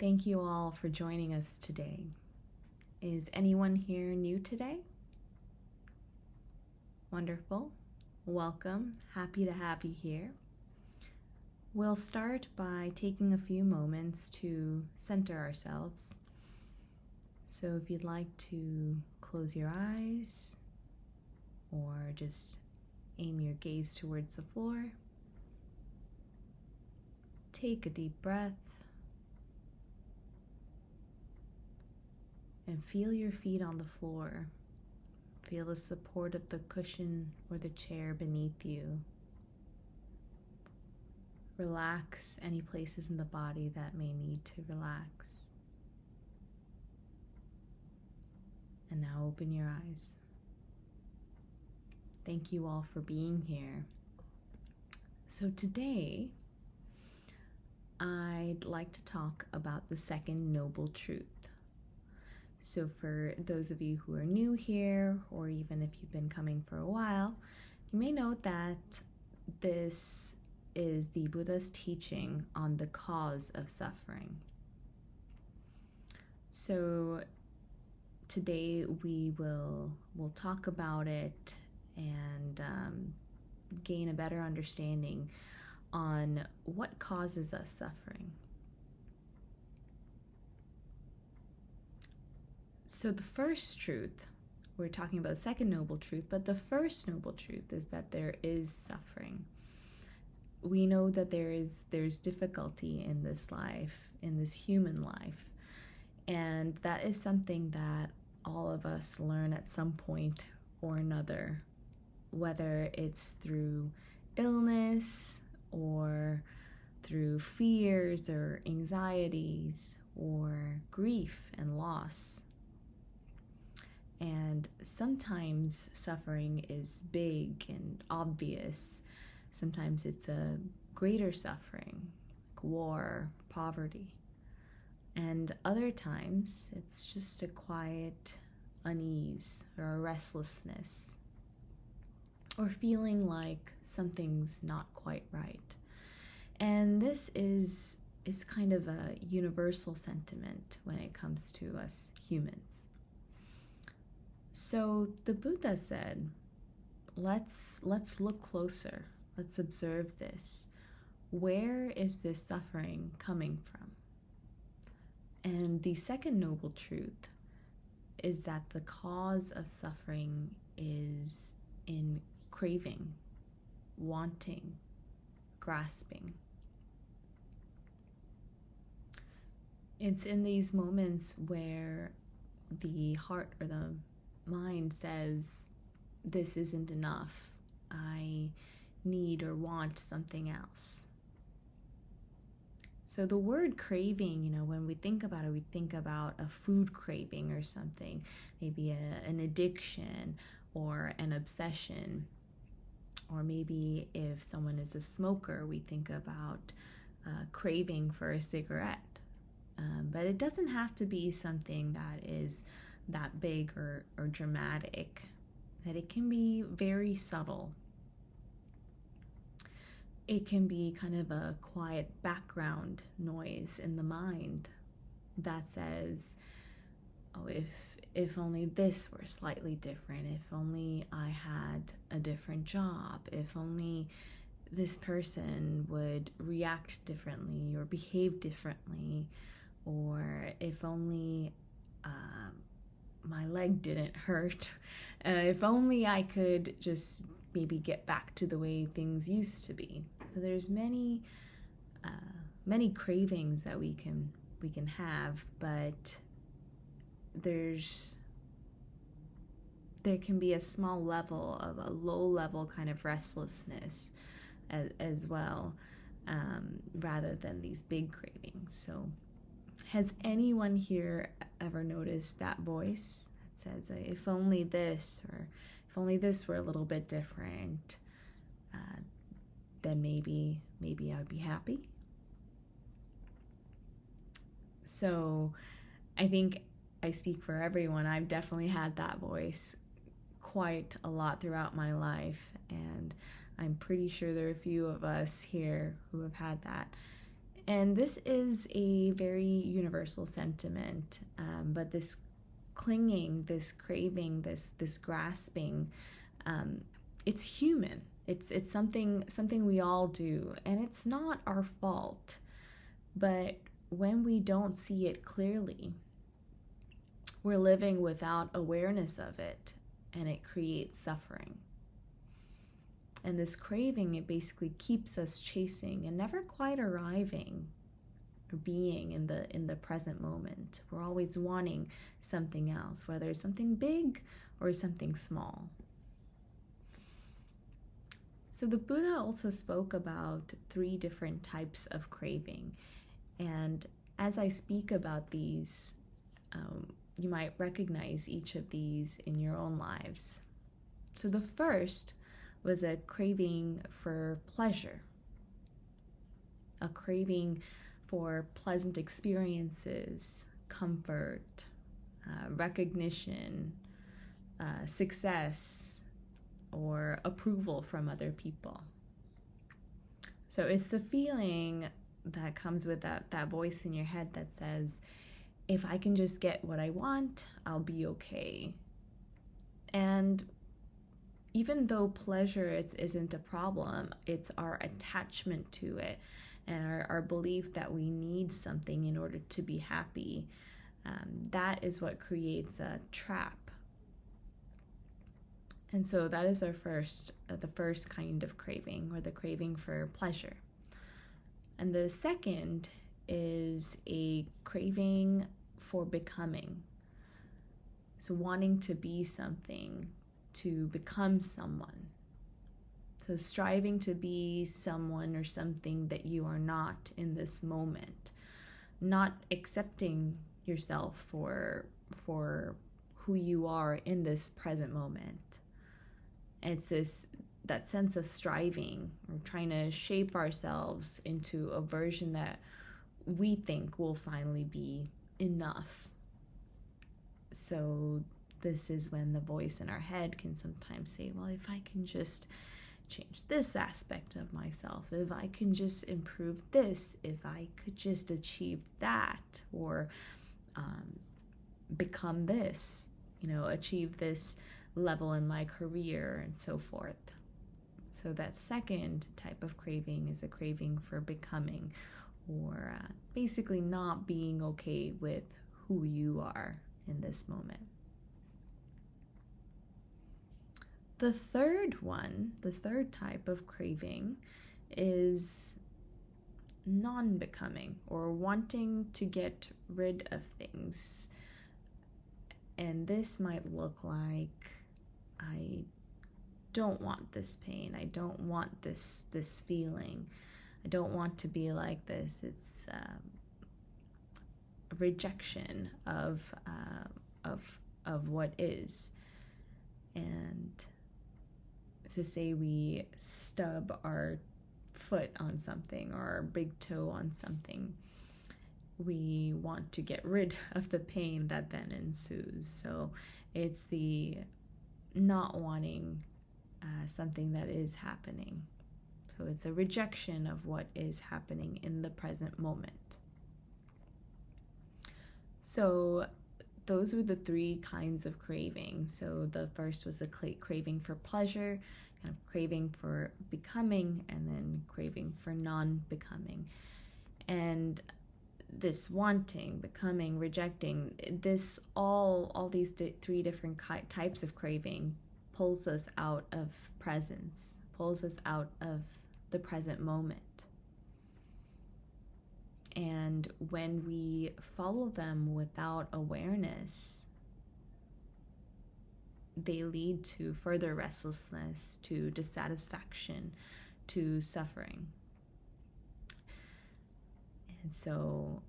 Thank you all for joining us today. Is anyone here new today? Wonderful. Welcome. Happy to have you here. We'll start by taking a few moments to center ourselves. So if you'd like to close your eyes or just aim your gaze towards the floor, take a deep breath and feel your feet on the floor. Feel the support of the cushion or the chair beneath you. Relax any places in the body that may need to relax. And now open your eyes. Thank you all for being here. So today, I'd like to talk about the second noble truth. So for those of you who are new here, or even if you've been coming for a while, you may note that this is the Buddha's teaching on the cause of suffering. So today we'll talk about it and gain a better understanding on what causes us suffering. So the first truth, we're talking about the second noble truth, but the first noble truth is that there is suffering. We know that there's difficulty in this life, in this human life, and that is something that all of us learn at some point or another, whether it's through illness or through fears or anxieties or grief and loss. And sometimes suffering is big and obvious. Sometimes it's a greater suffering, like war, poverty. And other times it's just a quiet unease or a restlessness, or feeling like something's not quite right. And this is kind of a universal sentiment when it comes to us humans. So the Buddha said, let's look closer. Let's observe this. Where is this suffering coming from? And the second noble truth is that the cause of suffering is in craving, wanting, grasping. It's in these moments where the heart or the mind says, this isn't enough. I need or want something else. So the word craving, when we think about it, we think about a food craving or something, maybe an addiction or an obsession. Or maybe if someone is a smoker, we think about craving for a cigarette. But it doesn't have to be something that is that big or dramatic, that it can be very subtle. It can be kind of a quiet background noise in the mind that says, oh, if only this were slightly different, if only I had a different job, if only this person would react differently or behave differently, or if only my leg didn't hurt, if only I could just maybe get back to the way things used to be. So there's many cravings that we can have, but there can be a small level of a low level kind of restlessness as well, rather than these big cravings. So has anyone here ever noticed that voice that says, if only this, or if only this were a little bit different, then maybe I'd be happy? So I think I speak for everyone. I've definitely had that voice quite a lot throughout my life, and I'm pretty sure there are a few of us here who have had that. And this is a very universal sentiment, but this clinging, this craving, this grasping, it's human. It's something we all do, and it's not our fault. But when we don't see it clearly, we're living without awareness of it, and it creates suffering. And this craving, it basically keeps us chasing and never quite arriving or being in the present moment. We're always wanting something else, whether it's something big or something small. So the Buddha also spoke about 3 different types of craving. And as I speak about these, you might recognize each of these in your own lives. So the first was a craving for pleasure, a craving for pleasant experiences, comfort, recognition, success, or approval from other people. So it's the feeling that comes with that voice in your head that says, if I can just get what I want, I'll be okay. And even though pleasure isn't a problem, it's our attachment to it and our belief that we need something in order to be happy. That is what creates a trap. And so that is the first kind of craving, or the craving for pleasure. And the second is a craving for becoming. So wanting to be something, to become someone. So striving to be someone or something that you are not in this moment. Not accepting yourself for who you are in this present moment. And it's that sense of striving, or trying to shape ourselves into a version that we think will finally be enough. So this is when the voice in our head can sometimes say, well, if I can just change this aspect of myself, if I can just improve this, if I could just achieve that, or become this, achieve this level in my career, and so forth. So that second type of craving is a craving for becoming, or basically not being okay with who you are in this moment. The third type of craving is non-becoming, or wanting to get rid of things. And this might look like, I don't want this pain. I don't want this feeling. I don't want to be like this. It's rejection of what is. And to say we stub our foot on something, or our big toe on something, we want to get rid of the pain that then ensues. So it's the not wanting something that is happening. So it's a rejection of what is happening in the present moment. So those were the 3 kinds of craving. So the first was a craving for pleasure, kind of craving for becoming, and then craving for non-becoming. And this wanting, becoming, rejecting, this all these 3 different types of craving pulls us out of presence, pulls us out of the present moment. And when we follow them without awareness, they lead to further restlessness, to dissatisfaction, to suffering. And so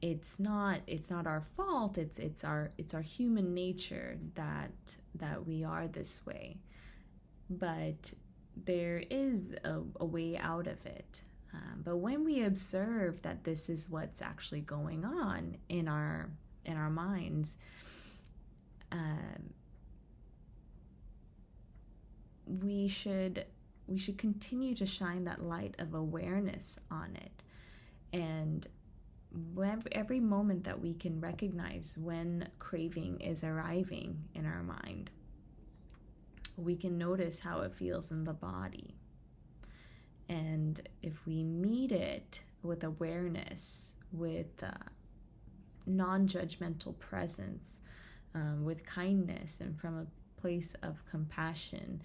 it's not our fault. It's our human nature that we are this way. But there is a way out of it. But when we observe that this is what's actually going on in our minds, we should continue to shine that light of awareness on it, And every moment that we can recognize when craving is arriving in our mind, we can notice how it feels in the body. And if we meet it with awareness, with non-judgmental presence, with kindness, and from a place of compassion,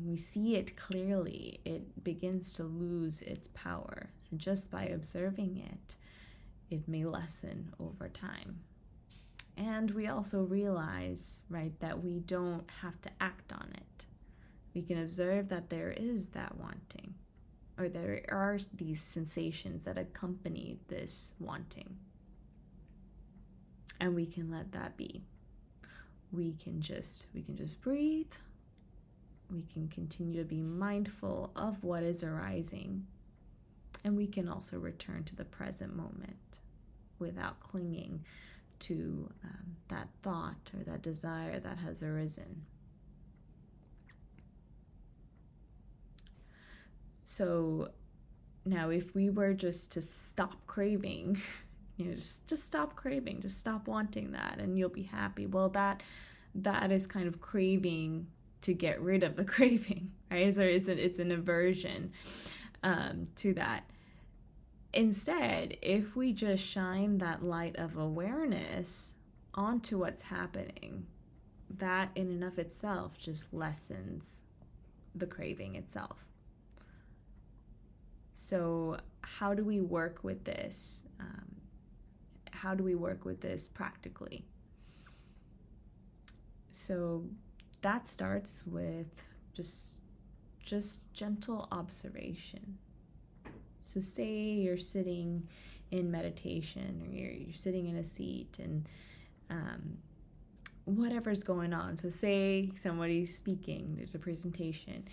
we see it clearly, it begins to lose its power. So just by observing it, it may lessen over time. And we also realize, right, that we don't have to act on it. We can observe that there is that wanting, or there are these sensations that accompany this wanting. And we can let that be. We can just breathe. We can continue to be mindful of what is arising. And we can also return to the present moment without clinging to that thought or that desire that has arisen. So now if we were just to stop craving, just stop craving, just stop wanting that, and you'll be happy. Well, that is kind of craving to get rid of the craving, right? So it's an aversion to that. Instead, if we just shine that light of awareness onto what's happening, that in and of itself just lessens the craving itself. So how do we work with this? How do we work with this practically? So that starts with just gentle observation. So say you're sitting in meditation, or you're sitting in a seat, and whatever's going on. So say somebody's speaking, there's a presentation,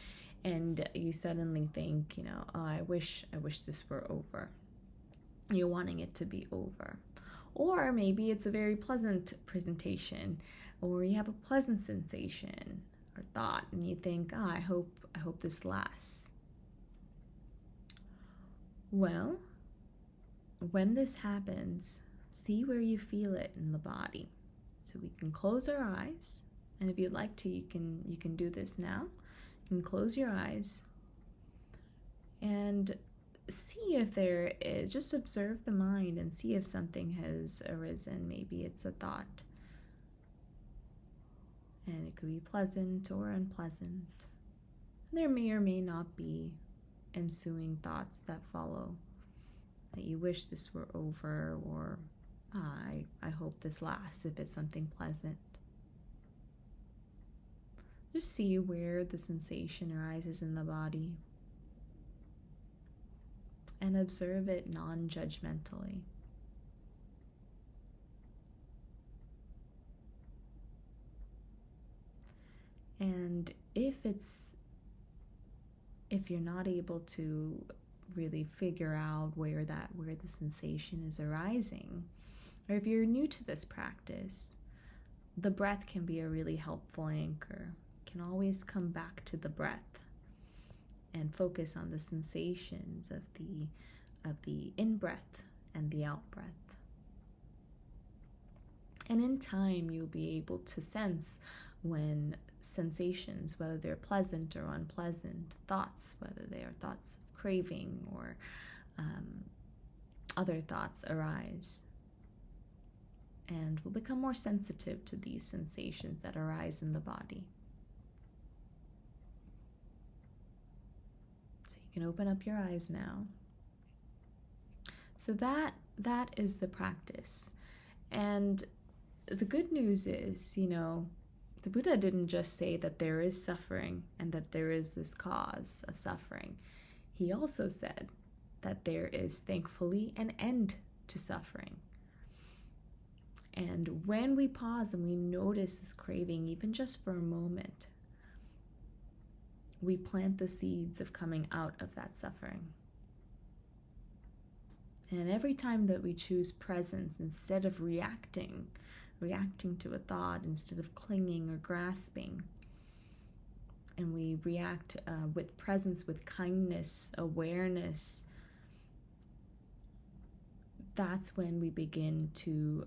and you suddenly think, oh, I wish this were over. You're wanting it to be over. Or maybe it's a very pleasant presentation, or you have a pleasant sensation or thought, and you think, oh, I hope this lasts. Well, when this happens, see where you feel it in the body. So we can close our eyes, and if you'd like to, you can do this now. You can close your eyes and see if there is, just observe the mind and see if something has arisen. Maybe it's a thought, and it could be pleasant or unpleasant. There may or may not be ensuing thoughts that follow, that you wish this were over, or I hope this lasts, if it's something pleasant. Just see where the sensation arises in the body and observe it non-judgmentally. And if you're not able to really figure out where the sensation is arising, or if you're new to this practice, the breath can be a really helpful anchor. You can always come back to the breath and focus on the sensations of the in-breath and the out-breath. And in time, you'll be able to sense when sensations, whether they're pleasant or unpleasant, thoughts, whether they are thoughts of craving or other thoughts, arise. And we'll become more sensitive to these sensations that arise in the body. So you can open up your eyes now. So that is the practice. And the good news is, the Buddha didn't just say that there is suffering and that there is this cause of suffering. He also said that there is, thankfully, an end to suffering. And when we pause and we notice this craving, even just for a moment, we plant the seeds of coming out of that suffering. And every time that we choose presence instead of reacting to a thought, instead of clinging or grasping, and we react with presence, with kindness, awareness, that's when we begin to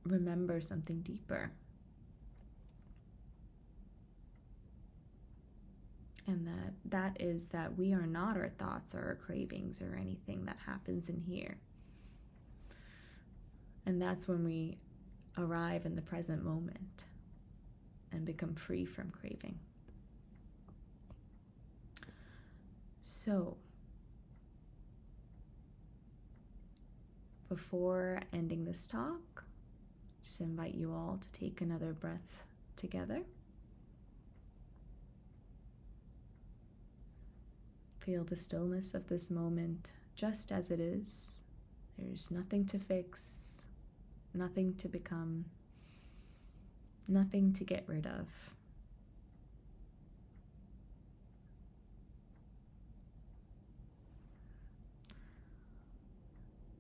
remember something deeper. And that is that we are not our thoughts or our cravings or anything that happens in here. And that's when we arrive in the present moment and become free from craving. So, before ending this talk, just invite you all to take another breath together. Feel the stillness of this moment just as it is. There's nothing to fix, nothing to become, nothing to get rid of.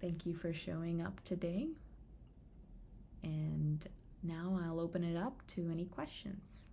Thank you for showing up today. And now I'll open it up to any questions.